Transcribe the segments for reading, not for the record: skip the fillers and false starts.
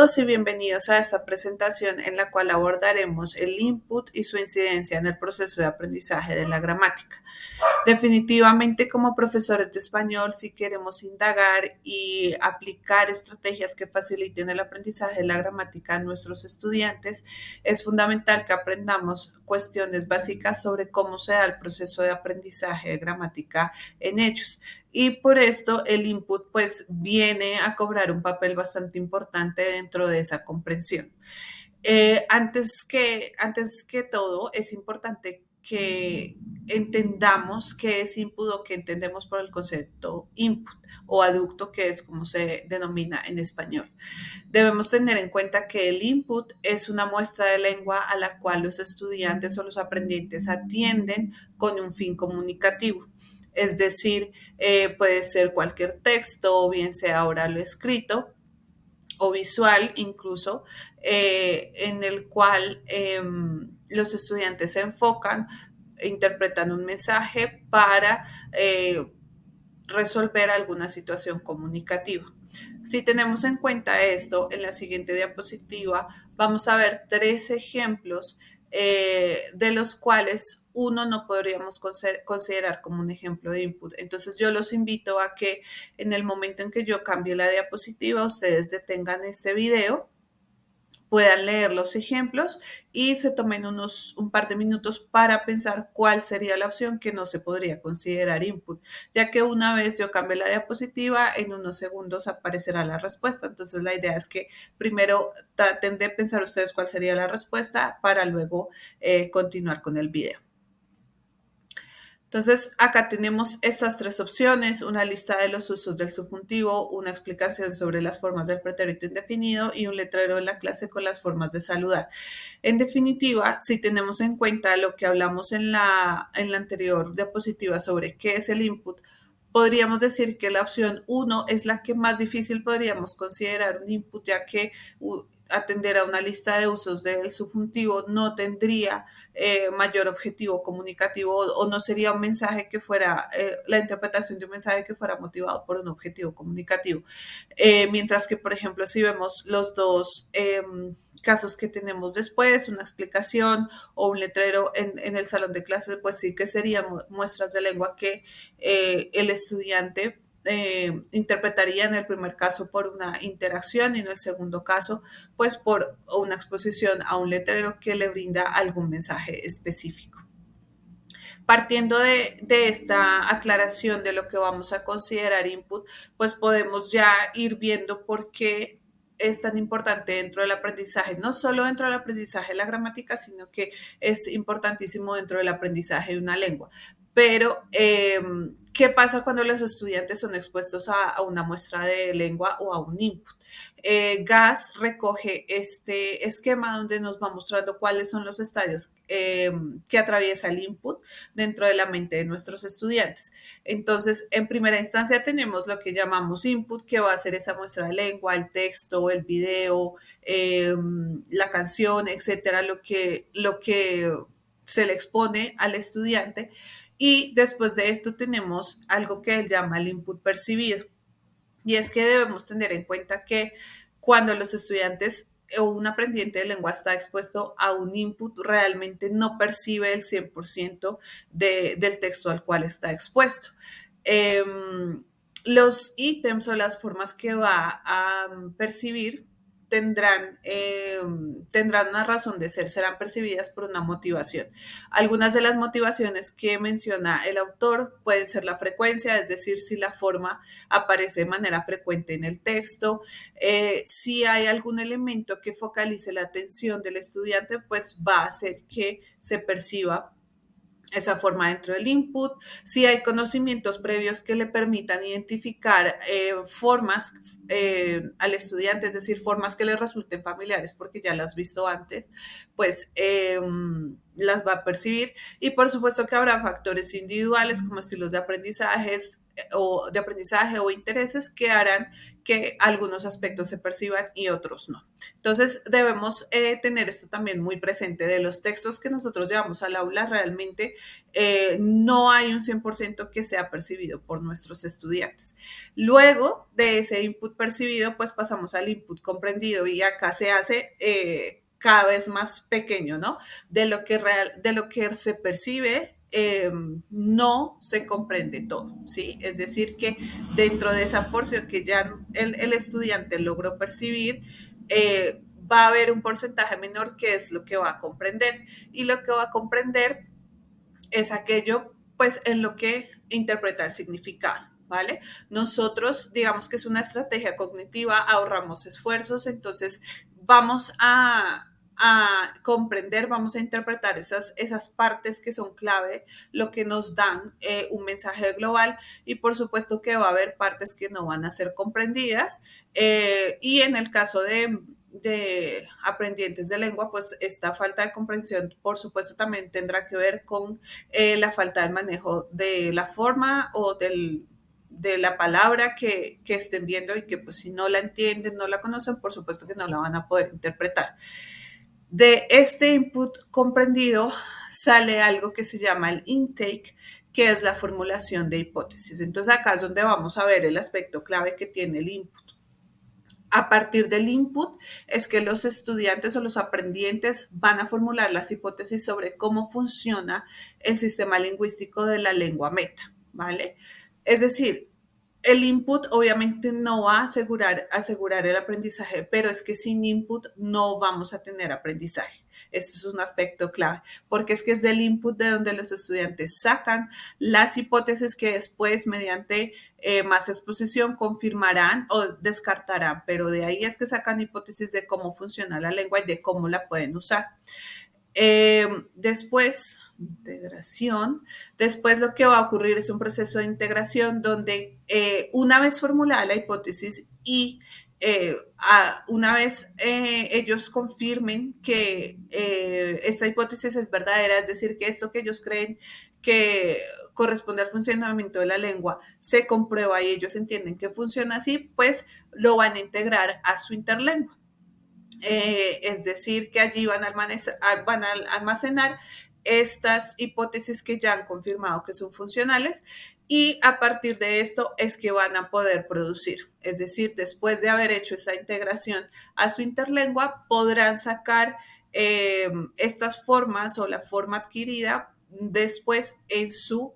todos y bienvenidos a esta presentación en la cual abordaremos el input y su incidencia en el proceso de aprendizaje de la gramática. Definitivamente, como profesores de español, si queremos indagar y aplicar estrategias que faciliten el aprendizaje de la gramática a nuestros estudiantes, es fundamental que aprendamos cuestiones básicas sobre cómo se da el proceso de aprendizaje de gramática en ellos. Y por esto el input pues viene a cobrar un papel bastante importante dentro de esa comprensión. Antes que todo, es importante que entendamos qué es input o qué entendemos por el concepto input o aducto, que es como se denomina en español. Debemos tener en cuenta que el input es una muestra de lengua a la cual los estudiantes o los aprendientes atienden con un fin comunicativo. Es decir, puede ser cualquier texto, o bien sea oral o escrito, o visual incluso, en el cual los estudiantes se enfocan, interpretan un mensaje para resolver alguna situación comunicativa. Si tenemos en cuenta esto, en la siguiente diapositiva vamos a ver 3 ejemplos de los cuales uno no podríamos considerar como un ejemplo de input. Entonces yo los invito a que en el momento en que yo cambie la diapositiva, ustedes detengan este video, puedan leer los ejemplos y se tomen un par de minutos para pensar cuál sería la opción que no se podría considerar input, ya que una vez yo cambie la diapositiva, en unos segundos aparecerá la respuesta. Entonces la idea es que primero traten de pensar ustedes cuál sería la respuesta para luego continuar con el video. Entonces, acá tenemos estas 3 opciones: una lista de los usos del subjuntivo, una explicación sobre las formas del pretérito indefinido y un letrero en la clase con las formas de saludar. En definitiva, si tenemos en cuenta lo que hablamos en la anterior diapositiva sobre qué es el input, podríamos decir que la opción 1 es la que más difícil podríamos considerar un input, ya que atender a una lista de usos del subjuntivo no tendría mayor objetivo comunicativo, o no sería un mensaje que fuera, la interpretación de un mensaje que fuera motivado por un objetivo comunicativo. Mientras que, por ejemplo, si vemos los dos casos que tenemos después, una explicación o un letrero en el salón de clases, pues sí que serían muestras de lengua que el estudiante interpretaría en el primer caso por una interacción y en el segundo caso pues por una exposición a un letrero que le brinda algún mensaje específico. Partiendo de esta aclaración de lo que vamos a considerar input, pues podemos ya ir viendo por qué es tan importante dentro del aprendizaje, no solo dentro del aprendizaje de la gramática, sino que es importantísimo dentro del aprendizaje de una lengua. Pero, ¿qué pasa cuando los estudiantes son expuestos a una muestra de lengua o a un input? GAS recoge este esquema donde nos va mostrando cuáles son los estadios que atraviesa el input dentro de la mente de nuestros estudiantes. Entonces, en primera instancia tenemos lo que llamamos input, que va a ser esa muestra de lengua, el texto, el video, la canción, etcétera, lo que se le expone al estudiante. Y después de esto tenemos algo que él llama el input percibido. Y es que debemos tener en cuenta que cuando los estudiantes o un aprendiente de lengua está expuesto a un input, realmente no percibe el 100% del texto al cual está expuesto. Los ítems o las formas que va a percibir tendrán una razón de ser, serán percibidas por una motivación. Algunas de las motivaciones que menciona el autor pueden ser la frecuencia, es decir, si la forma aparece de manera frecuente en el texto, si hay algún elemento que focalice la atención del estudiante, pues va a hacer que se perciba esa forma dentro del input. Si hay conocimientos previos que le permitan identificar formas al estudiante, es decir, formas que le resulten familiares porque ya las has visto antes, pues las va a percibir. Y por supuesto que habrá factores individuales como estilos de aprendizajes, o de aprendizaje o intereses que harán que algunos aspectos se perciban y otros no. Entonces, debemos tener esto también muy presente. De los textos que nosotros llevamos al aula, realmente no hay un 100% que sea percibido por nuestros estudiantes. Luego de ese input percibido, pues pasamos al input comprendido y acá se hace cada vez más pequeño, ¿no? De lo que se percibe, no se comprende todo, ¿sí? Es decir, que dentro de esa porción que ya el estudiante logró percibir, va a haber un porcentaje menor que es lo que va a comprender. Y lo que va a comprender es aquello, pues, en lo que interpreta el significado. ¿Vale? Nosotros, digamos que es una estrategia cognitiva, ahorramos esfuerzos, entonces vamos a comprender, vamos a interpretar esas partes que son clave, lo que nos dan un mensaje global y por supuesto que va a haber partes que no van a ser comprendidas y en el caso de aprendientes de lengua, pues esta falta de comprensión, por supuesto, también tendrá que ver con la falta de manejo de la forma o de la palabra que estén viendo y que pues si no la entienden, no la conocen, por supuesto que no la van a poder interpretar. De este input comprendido sale algo que se llama el intake, que es la formulación de hipótesis. Entonces acá es donde vamos a ver el aspecto clave que tiene el input. A partir del input es que los estudiantes o los aprendientes van a formular las hipótesis sobre cómo funciona el sistema lingüístico de la lengua meta, ¿vale? Es decir, el input obviamente no va a asegurar el aprendizaje, pero es que sin input no vamos a tener aprendizaje. Esto es un aspecto clave, porque es que es del input de donde los estudiantes sacan las hipótesis que después, mediante más exposición, confirmarán o descartarán, pero de ahí es que sacan hipótesis de cómo funciona la lengua y de cómo la pueden usar. Después, integración. Después lo que va a ocurrir es un proceso de integración donde una vez formulada la hipótesis y una vez ellos confirmen que esta hipótesis es verdadera, es decir, que esto que ellos creen que corresponde al funcionamiento de la lengua se comprueba y ellos entienden que funciona así, pues lo van a integrar a su interlengua. Es decir, que allí van a almacenar estas hipótesis que ya han confirmado que son funcionales y a partir de esto es que van a poder producir. Es decir, después de haber hecho esta integración a su interlengua, podrán sacar estas formas o la forma adquirida después en su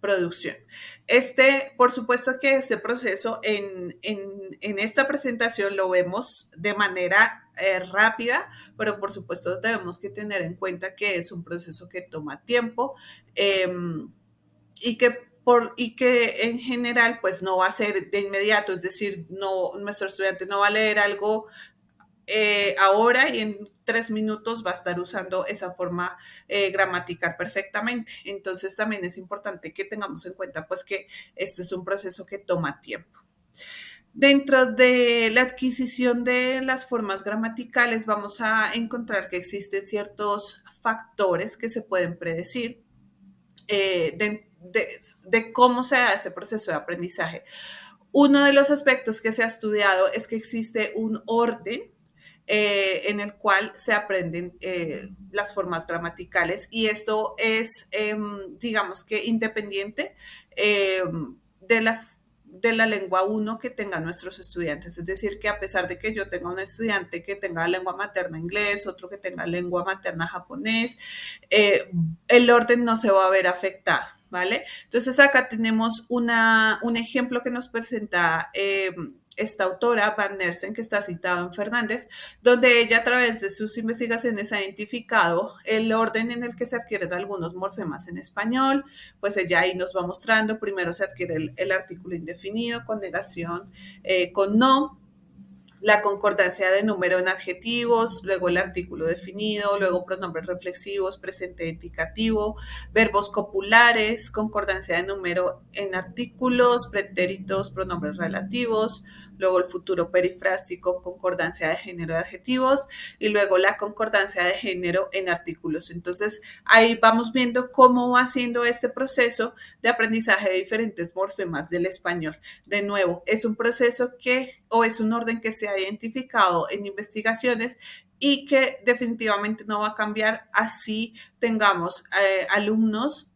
producción. Por supuesto que este proceso en esta presentación lo vemos de manera rápida, pero por supuesto tenemos que tener en cuenta que es un proceso que toma tiempo y que en general pues no va a ser de inmediato, es decir, nuestro estudiante no va a leer algo ahora y en 3 minutos va a estar usando esa forma gramatical perfectamente. Entonces también es importante que tengamos en cuenta pues que este es un proceso que toma tiempo. Dentro de la adquisición de las formas gramaticales vamos a encontrar que existen ciertos factores que se pueden predecir de cómo se da ese proceso de aprendizaje. Uno de los aspectos que se ha estudiado es que existe un orden en el cual se aprenden las formas gramaticales y esto es, digamos que independiente de la lengua 1 que tengan nuestros estudiantes. Es decir, que a pesar de que yo tenga un estudiante que tenga lengua materna inglés, otro que tenga lengua materna japonés, el orden no se va a ver afectado, ¿vale? Entonces acá tenemos un ejemplo que nos presenta esta autora, Van Nersen, que está citado en Fernández, donde ella a través de sus investigaciones ha identificado el orden en el que se adquieren algunos morfemas en español, pues ella ahí nos va mostrando, primero se adquiere el artículo indefinido con negación, con no, la concordancia de número en adjetivos, luego el artículo definido, luego pronombres reflexivos, presente indicativo, verbos copulares, concordancia de número en artículos, pretéritos, pronombres relativos, luego el futuro perifrástico, concordancia de género de adjetivos y luego la concordancia de género en artículos. Entonces, ahí vamos viendo cómo va siendo este proceso de aprendizaje de diferentes morfemas del español. De nuevo, es un proceso o es un orden que se ha identificado en investigaciones y que definitivamente no va a cambiar así tengamos alumnos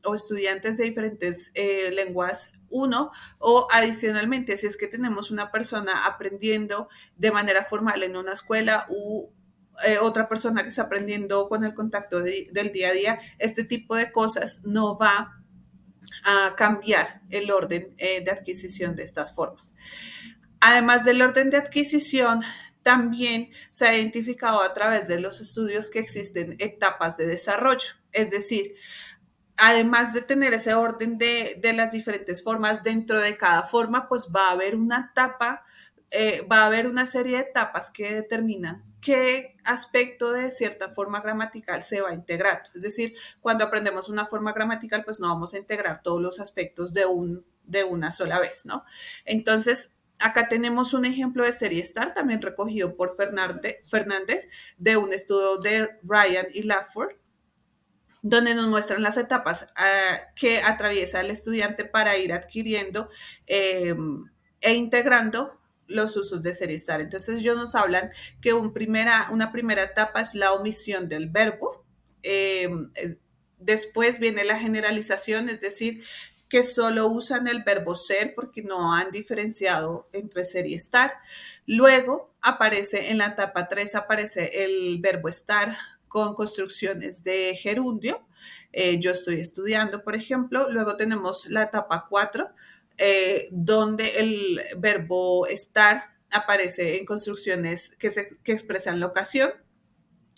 o estudiantes de diferentes lenguas uno, o adicionalmente, si es que tenemos una persona aprendiendo de manera formal en una escuela u otra persona que está aprendiendo con el contacto del día a día, este tipo de cosas no va a cambiar el orden de adquisición de estas formas. Además del orden de adquisición, también se ha identificado a través de los estudios que existen etapas de desarrollo, es decir, además de tener ese orden de las diferentes formas, dentro de cada forma, pues va a haber una etapa, va a haber una serie de etapas que determinan qué aspecto de cierta forma gramatical se va a integrar. Es decir, cuando aprendemos una forma gramatical, pues no vamos a integrar todos los aspectos de una sola vez, ¿no? Entonces, acá tenemos un ejemplo de serie STAR, también recogido por Fernández, de un estudio de Ryan y Lafford, donde nos muestran las etapas que atraviesa el estudiante para ir adquiriendo e integrando los usos de serie STAR. Entonces ellos nos hablan que una primera etapa es la omisión del verbo. Después viene la generalización, es decir, que solo usan el verbo ser porque no han diferenciado entre ser y estar. Luego aparece en la etapa 3, aparece el verbo estar con construcciones de gerundio. Yo estoy estudiando, por ejemplo. Luego tenemos la etapa 4, donde el verbo estar aparece en construcciones que expresan la ocasión.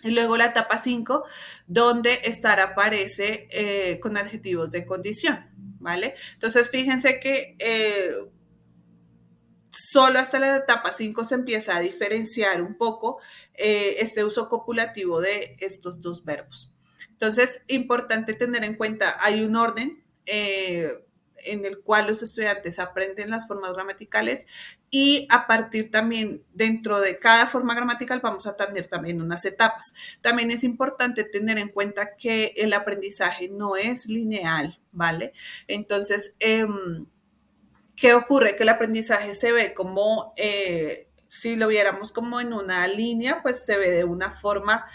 Y luego la etapa 5, donde estar aparece con adjetivos de condición, ¿vale? Entonces, fíjense que solo hasta la etapa 5 se empieza a diferenciar un poco este uso copulativo de estos dos verbos. Entonces, importante tener en cuenta, hay un orden en el cual los estudiantes aprenden las formas gramaticales y a partir también dentro de cada forma gramatical vamos a tener también unas etapas. También es importante tener en cuenta que el aprendizaje no es lineal, ¿vale? Entonces, ¿qué ocurre? Que el aprendizaje se ve como, si lo viéramos como en una línea, pues se ve de una forma,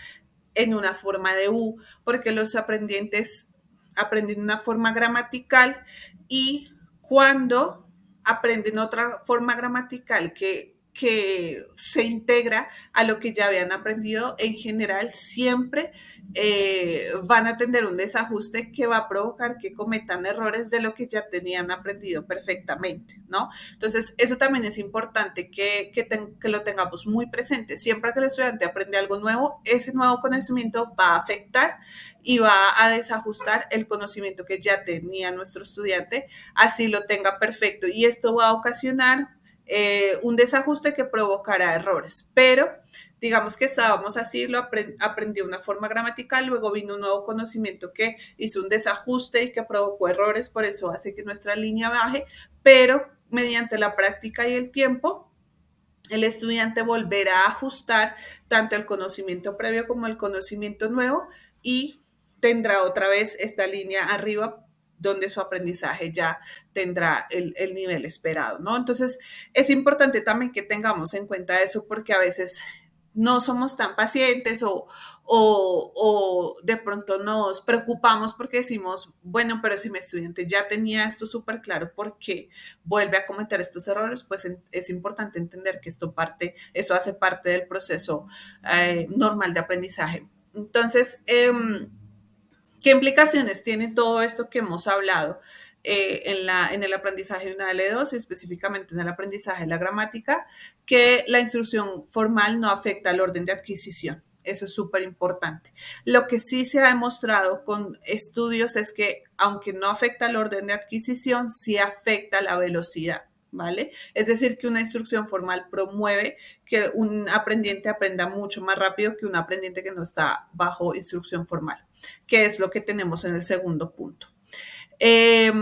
en una forma de U, porque los aprendientes aprenden una forma gramatical y cuando aprenden otra forma gramatical que se integra a lo que ya habían aprendido, en general siempre van a tener un desajuste que va a provocar que cometan errores de lo que ya tenían aprendido perfectamente, ¿no? Entonces, eso también es importante que lo tengamos muy presente. Siempre que el estudiante aprende algo nuevo, ese nuevo conocimiento va a afectar y va a desajustar el conocimiento que ya tenía nuestro estudiante, así lo tenga perfecto. Y esto va a ocasionar un desajuste que provocará errores, pero digamos que estábamos así, aprendió una forma gramatical, luego vino un nuevo conocimiento que hizo un desajuste y que provocó errores, por eso hace que nuestra línea baje, pero mediante la práctica y el tiempo, el estudiante volverá a ajustar tanto el conocimiento previo como el conocimiento nuevo y tendrá otra vez esta línea arriba donde su aprendizaje ya tendrá el nivel esperado, ¿no? Entonces, es importante también que tengamos en cuenta eso porque a veces no somos tan pacientes o de pronto nos preocupamos porque decimos, bueno, pero si mi estudiante ya tenía esto súper claro, ¿por qué vuelve a cometer estos errores? Pues es importante entender que eso hace parte del proceso normal de aprendizaje. Entonces, ¿qué implicaciones tiene todo esto que hemos hablado en el aprendizaje de una L2 y específicamente en el aprendizaje de la gramática? Que la instrucción formal no afecta al orden de adquisición. Eso es súper importante. Lo que sí se ha demostrado con estudios es que aunque no afecta al orden de adquisición, sí afecta la velocidad. ¿Vale? Es decir, que una instrucción formal promueve que un aprendiente aprenda mucho más rápido que un aprendiente que no está bajo instrucción formal, que es lo que tenemos en el segundo punto. Eh,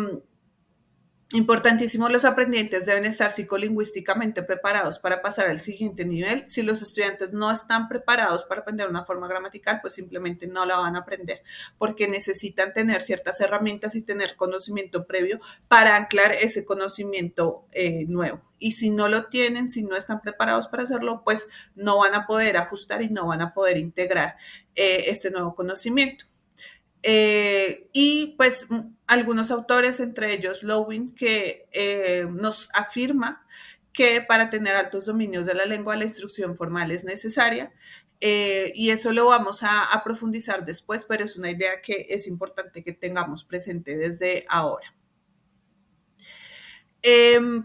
Importantísimo, los aprendientes deben estar psicolingüísticamente preparados para pasar al siguiente nivel. Si los estudiantes no están preparados para aprender una forma gramatical, pues simplemente no la van a aprender, porque necesitan tener ciertas herramientas y tener conocimiento previo para anclar ese conocimiento nuevo. Y si no lo tienen, si no están preparados para hacerlo, pues no van a poder ajustar y no van a poder integrar este nuevo conocimiento. Y pues algunos autores, entre ellos Lowin, que nos afirma que para tener altos dominios de la lengua la instrucción formal es necesaria. Y eso lo vamos a profundizar después, pero es una idea que es importante que tengamos presente desde ahora.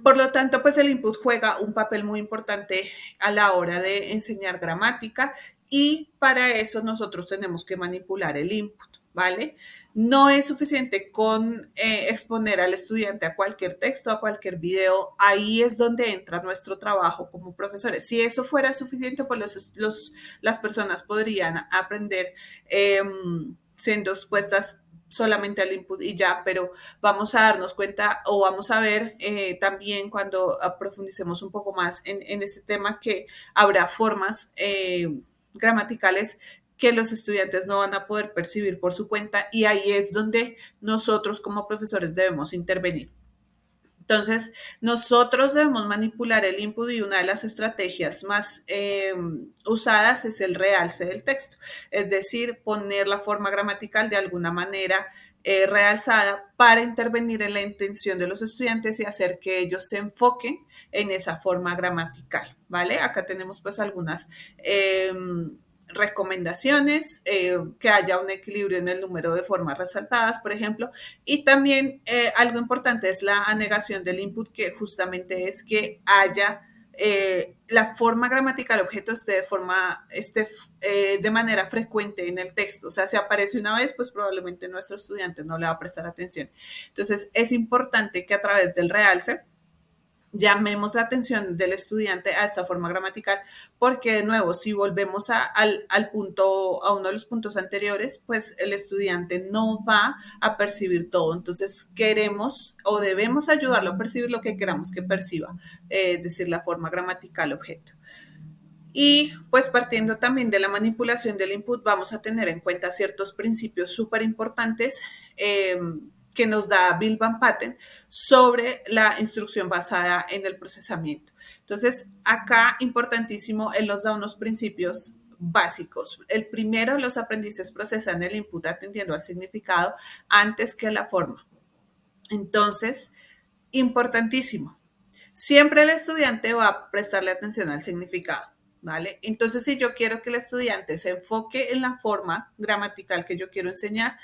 Por lo tanto, pues el input juega un papel muy importante a la hora de enseñar gramática y para eso nosotros tenemos que manipular el input, ¿vale? No es suficiente con exponer al estudiante a cualquier texto, a cualquier video. Ahí es donde entra nuestro trabajo como profesores. Si eso fuera suficiente, pues las personas podrían aprender siendo expuestas solamente al input y ya, pero vamos a darnos cuenta o vamos a ver también cuando profundicemos un poco más en este tema que habrá formas gramaticales que los estudiantes no van a poder percibir por su cuenta y ahí es donde nosotros como profesores debemos intervenir. Entonces, nosotros debemos manipular el input y una de las estrategias más usadas es el realce del texto, es decir, poner la forma gramatical de alguna manera realzada para intervenir en la intención de los estudiantes y hacer que ellos se enfoquen en esa forma gramatical, ¿vale? Acá tenemos pues algunas recomendaciones, que haya un equilibrio en el número de formas resaltadas, por ejemplo, y también algo importante es la anegación del input, que justamente es que haya la forma gramatical objeto esté de manera frecuente en el texto. O sea, si aparece una vez, pues probablemente nuestro estudiante no le va a prestar atención. Entonces, es importante que a través del realce llamemos la atención del estudiante a esta forma gramatical, porque de nuevo, si volvemos al punto, a uno de los puntos anteriores, pues el estudiante no va a percibir todo. Entonces, queremos o debemos ayudarlo a percibir lo que queramos que perciba, es decir, la forma gramatical objeto. Y pues partiendo también de la manipulación del input, vamos a tener en cuenta ciertos principios súper importantes que nos da Bill Van Patten sobre la instrucción basada en el procesamiento. Entonces, acá importantísimo, él nos da unos principios básicos. El primero, los aprendices procesan el input atendiendo al significado antes que la forma. Entonces, importantísimo, siempre el estudiante va a prestarle atención al significado, ¿vale? Entonces, si yo quiero que el estudiante se enfoque en la forma gramatical que yo quiero enseñar,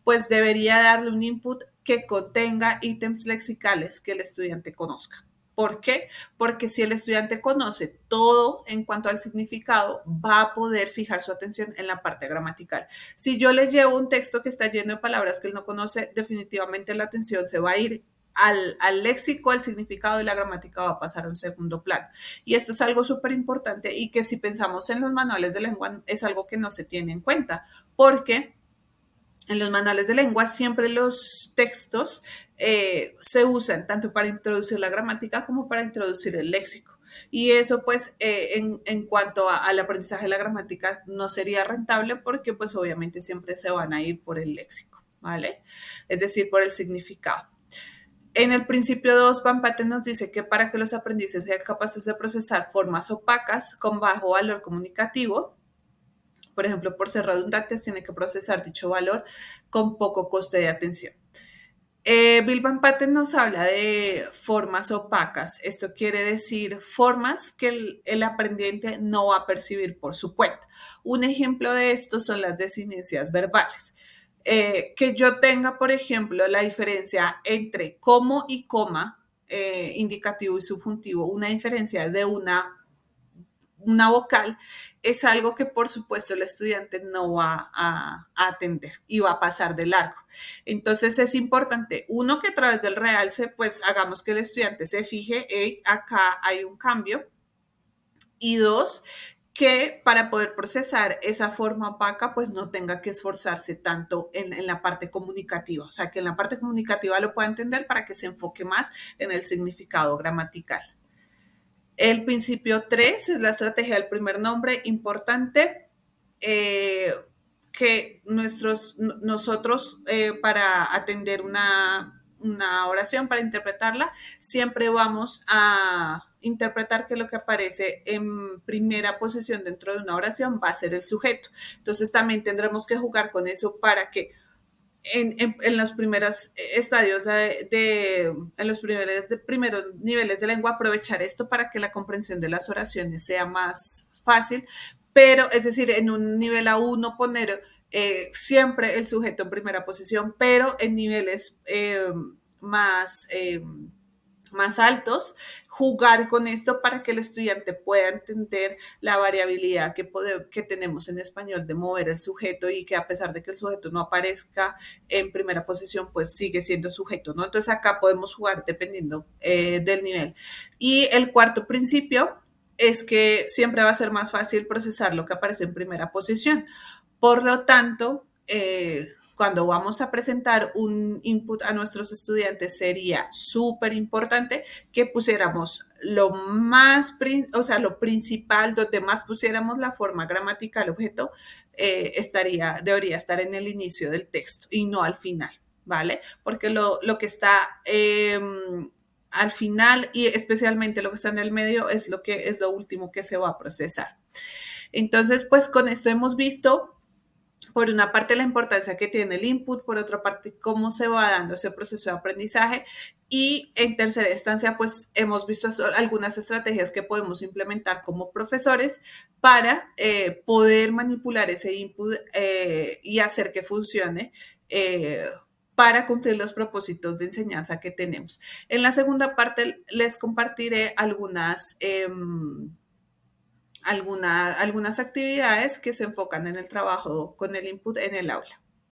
pues debería darle un input que contenga ítems lexicales que el estudiante conozca. ¿Por qué? Porque si el estudiante conoce todo en cuanto al significado, va a poder fijar su atención en la parte gramatical. Si yo le llevo un texto que está lleno de palabras que él no conoce, definitivamente la atención se va a ir al léxico, al significado y la gramática va a pasar a un segundo plano. Y esto es algo súper importante y que si pensamos en los manuales de lengua es algo que no se tiene en cuenta, porque en los manuales de lengua siempre los textos se usan tanto para introducir la gramática como para introducir el léxico. Y eso pues en cuanto al aprendizaje de la gramática no sería rentable porque pues obviamente siempre se van a ir por el léxico, ¿vale? Es decir, por el significado. En el principio 2, Van Patten nos dice que para que los aprendices sean capaces de procesar formas opacas con bajo valor comunicativo, por ejemplo, por ser redundantes, tienen que procesar dicho valor con poco coste de atención. Bill Van Patten nos habla de formas opacas. Esto quiere decir formas que el aprendiente no va a percibir por su cuenta. Un ejemplo de esto son las desinencias verbales. Que yo tenga, por ejemplo, la diferencia entre como y coma, indicativo y subjuntivo, una diferencia de una vocal, es algo que por supuesto el estudiante no va a atender y va a pasar de largo. Entonces es importante, uno, que a través del realce, pues hagamos que el estudiante se fije, hey, acá hay un cambio. Y dos, que para poder procesar esa forma opaca, pues no tenga que esforzarse tanto en la parte comunicativa. O sea, que en la parte comunicativa lo pueda entender para que se enfoque más en el significado gramatical. El principio 3 es la estrategia del primer nombre, importante. Que nosotros para atender una oración, para interpretarla, siempre vamos a interpretar que lo que aparece en primera posición dentro de una oración va a ser el sujeto. Entonces también tendremos que jugar con eso para que en los primeros estadios en los primeros niveles de lengua, aprovechar esto para que la comprensión de las oraciones sea más fácil, pero es decir, en un nivel A1 poner siempre el sujeto en primera posición, pero en niveles más, más altos, jugar con esto para que el estudiante pueda entender la variabilidad que tenemos en español de mover el sujeto y que a pesar de que el sujeto no aparezca en primera posición, pues sigue siendo sujeto, ¿no? Entonces acá podemos jugar dependiendo del nivel. Y el cuarto principio es que siempre va a ser más fácil procesar lo que aparece en primera posición. Por lo tanto, cuando vamos a presentar un input a nuestros estudiantes, sería súper importante que pusiéramos lo más, o sea, lo principal, donde más pusiéramos la forma gramatical objeto, debería estar en el inicio del texto y no al final, ¿vale? Porque lo que está al final y especialmente lo que está en el medio es lo último que se va a procesar. Entonces, pues con esto hemos visto por una parte la importancia que tiene el input, por otra parte cómo se va dando ese proceso de aprendizaje y en tercera instancia pues hemos visto algunas estrategias que podemos implementar como profesores para poder manipular ese input y hacer que funcione para cumplir los propósitos de enseñanza que tenemos. En la segunda parte les compartiré algunas actividades que se enfocan en el trabajo con el input en el aula.